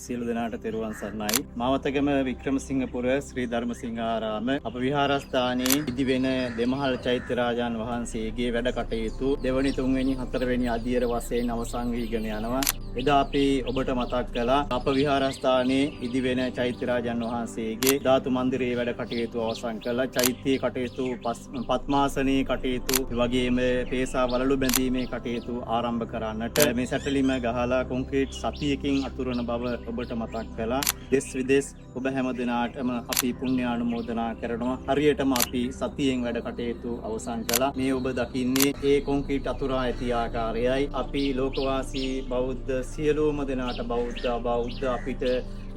සියලු දෙනාට තෙරුවන් සරණයි. මාවතගම වික්‍රමසිංහපුර ශ්‍රී ධර්මසිංහාරාම අප විහාරස්ථානයේ ඉදිවෙන දෙමහල් චෛත්‍ය රාජාන් වහන්සේගේ වැඩ කටයුතු දෙවනි තුන්වෙනි හතරවෙනි අදියර වශයෙන් අවසන් වීගෙන යනවා. එදා අපි ඔබට මතක් කළා අප විහාරස්ථානයේ ඉදිවෙන චෛත්‍ය රාජාන් වහන්සේගේ ධාතු මන්දිරයේ වැඩ කටයුතු අවසන් කළා. චෛත්‍යයේ කටයුතු පద్මාසනයේ කටයුතු වගේම පේසා වලලු බැඳීමේ කටයුතු ආරම්භ කරන්නට මේ සැටලිම ගහලා කොන්ක්‍රීට් සතියකින් අතුරන බව ඔබට මතක් කළා. දෙස් විදෙස් ඔබ හැම දිනාටම අපි පුණ්‍ය ආනුමෝදනා කරනවා. හරියටම අපි සතියෙන් වැඩ කටයුතු අවසන් කළා. මේ ඔබ දකින්නේ ඒ කොන්ක්‍රීට් අතුරා ඇති ආකාරයයි. අපි ලෝකවාසී බෞද්ධ සියලුම දෙනාට බෞද්ධ අපිට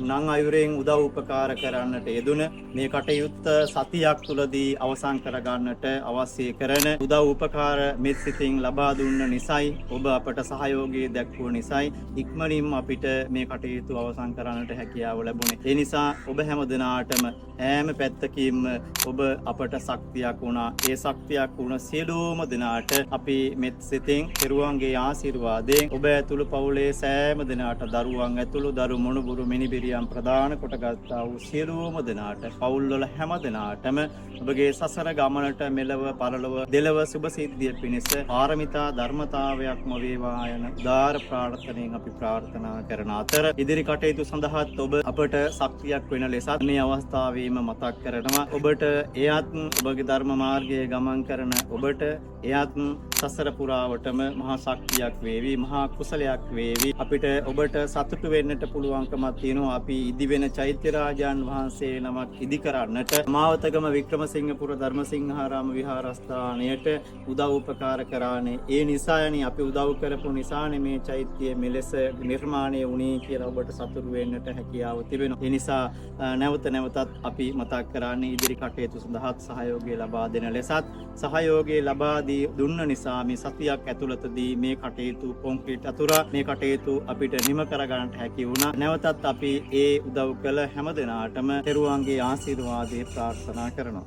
නං අයුරෙන් උදව් උපකාර කරන්නට යෙදුන මේ කටයුත්ත සතියක් තුලදී අවසන් කරගන්නට අවශ්‍ය කරන උදව් උපකාර මෙත් සිතින් ලබා දුන්න නිසායි ඔබ අපට සහයෝගය දැක්වුව නිසායි ඉක්මනින්ම අපිට මේ කටයුතු අවසන් කරන්නට හැකියාව ලැබුණේ. ඒ නිසා ඔබ හැම දිනාටම ඈම පැත්තකින්ම ඔබ අපට ශක්තියක් වුණා. ඒ ශක්තියක් වුණ සියලුම දිනාට අපි මෙත් සිතින් පෙරුවන්ගේ ආශිර්වාදයෙන් ඔබ ඇතුළු පවුලේ සෑම දිනාට දරුවන් ඇතුළු දරු මොණුබුරු මිනිබිරියන් ප්‍රදාන කොටගත්තා වූ සියලුම දෙනාට පවුල්වල හැම දෙනාටම ඔබගේ සසර ගමනට මෙලව පරලොව දෙලව සුභ සිද්ධිය පිණිස පාරමිතා ධර්මතාවයක්ම වේවා යන උදාර ප්‍රාර්ථනාවෙන් අපි ප්‍රාර්ථනා කරන අතර ඉදිරි කටයුතු සඳහාත් ඔබ අපට ශක්තියක් වෙන ලෙසත් මේ අවස්ථාවේම මතක් කරනවා. ඔබට එයත් ඔබගේ ධර්ම මාර්ගයේ ගමන් කරන ඔබට එයත් සසර පුරාවටම මහා ශක්තියක් වේවි, මහා කුසලයක් වේවි. අපිට ඔබට සතුටු වෙන්නට පුළුවන්කමක් තියෙනවා. අපි ඉදිවෙන චෛත්‍ය රාජාන් වහන්සේ නමක් ඉදි කරන්නට මාවතගම වික්‍රමසිංහපුර ධර්මසිංහාරාම විහාරස්ථානයට උදව් උපකාර කරානේ. ඒ නිසායනි අපි උදව් කරපු නිසානේ මේ චෛත්‍යය මෙලෙස නිර්මාණය වුණේ කියලා ඔබට සතුටු වෙන්නට හැකියාව තිබෙනවා. ඒ නිසා නැවත නැවතත් අපි මතක් කරන්නේ ඉදිරි කටයුතු සඳහා සහයෝගය ලබා දෙන ලෙසත් සහයෝගය ලබා දුන්න නිසා මේ සතියක් ඇතුළතදී මේ කටයුතු කොන්ක්‍රීට් අතුරා මේ කටයුතු අපිට නිම කරගන්නට හැකි වුණා. නැවතත් අපි ඒ උදව් කළ හැම දෙනාටම තෙරුවන්ගේ ආශිර්වාදය ප්‍රාර්ථනා කරනවා.